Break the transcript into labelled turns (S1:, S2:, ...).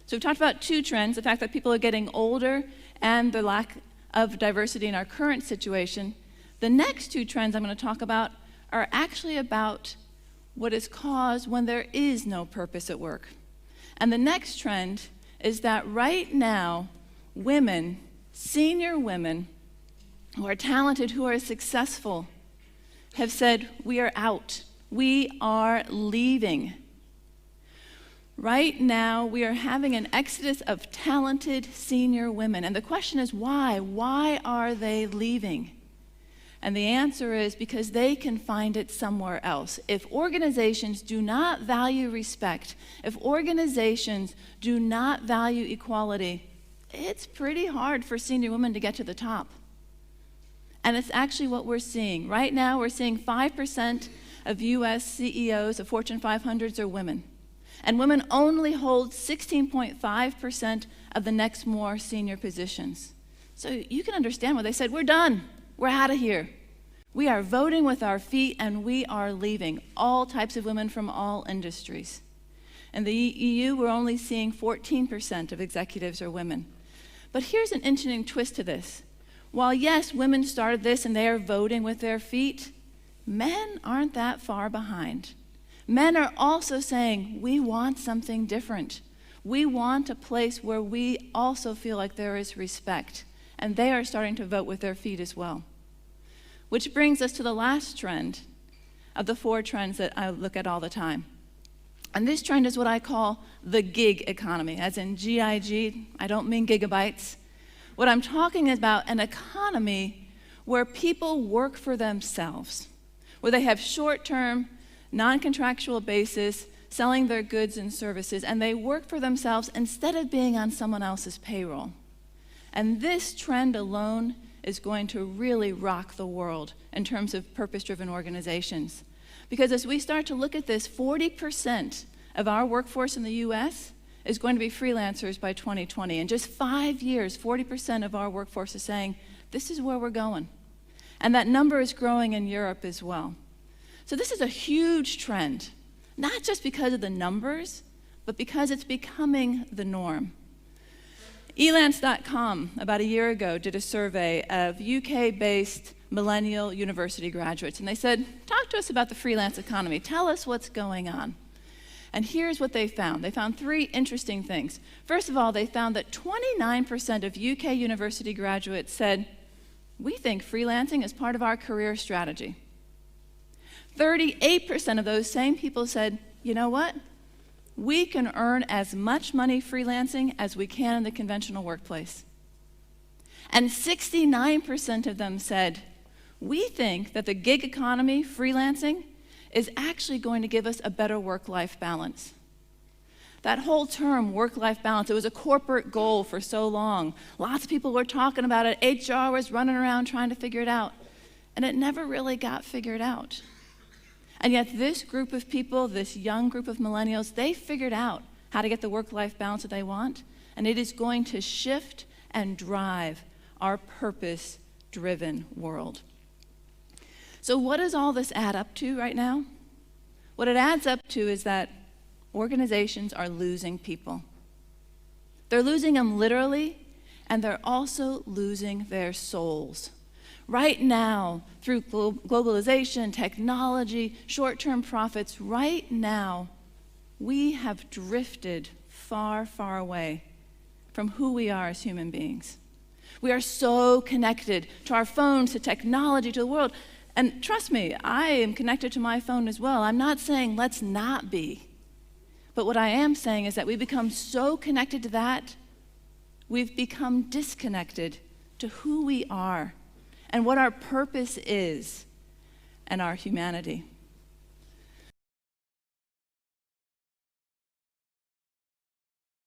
S1: So we've talked about two trends, the fact that people are getting older and the lack of diversity in our current situation. The next two trends I'm going to talk about are actually about what is caused when there is no purpose at work. And the next trend is that right now, women, senior women, who are talented, who are successful, have said, we are out. We are leaving. Right now, we are having an exodus of talented senior women. And the question is, why? Why are they leaving? And the answer is because they can find it somewhere else. If organizations do not value respect, if organizations do not value equality, it's pretty hard for senior women to get to the top. And it's actually what we're seeing. Right now, we're seeing 5% of US CEOs of Fortune 500s are women. And women only hold 16.5% of the next more senior positions. So you can understand why they said, we're done. We're out of here. We are voting with our feet and we are leaving. All types of women from all industries. In the EU, we're only seeing 14% of executives are women. But here's an interesting twist to this. While yes, women started this and they are voting with their feet, men aren't that far behind. Men are also saying, we want something different. We want a place where we also feel like there is respect. And they are starting to vote with their feet as well. Which brings us to the last trend of the four trends that I look at all the time. And this trend is what I call the gig economy, as in G-I-G. I don't mean gigabytes. What I'm talking about an economy where people work for themselves, where they have short-term, non-contractual basis, selling their goods and services, and they work for themselves instead of being on someone else's payroll. And this trend alone is going to really rock the world in terms of purpose-driven organizations. Because as we start to look at this, 40% of our workforce in the US is going to be freelancers by 2020. In just 5 years, 40% of our workforce is saying, this is where we're going. And that number is growing in Europe as well. So this is a huge trend, not just because of the numbers, but because it's becoming the norm. Elance.com, about a year ago, did a survey of UK-based millennial university graduates, and they said, talk to us about the freelance economy. Tell us what's going on. And here's what they found. They found three interesting things. First of all, they found that 29% of UK university graduates said, we think freelancing is part of our career strategy. 38% of those same people said, you know what? We can earn as much money freelancing as we can in the conventional workplace. And 69% of them said, we think that the gig economy, freelancing, is actually going to give us a better work-life balance. That whole term, work-life balance, it was a corporate goal for so long. Lots of people were talking about it. HR was running around trying to figure it out. And it never really got figured out. And yet this group of people, this young group of millennials, they figured out how to get the work-life balance that they want, and it is going to shift and drive our purpose-driven world. So what does all this add up to right now? What it adds up to is that organizations are losing people. They're losing them literally, and they're also losing their souls. Right now, through globalization, technology, short-term profits, right now, we have drifted far, far away from who we are as human beings. We are so connected to our phones, to technology, to the world. And trust me, I am connected to my phone as well. I'm not saying let's not be. But what I am saying is that we've become so connected to that, we've become disconnected to who we are and what our purpose is and our humanity.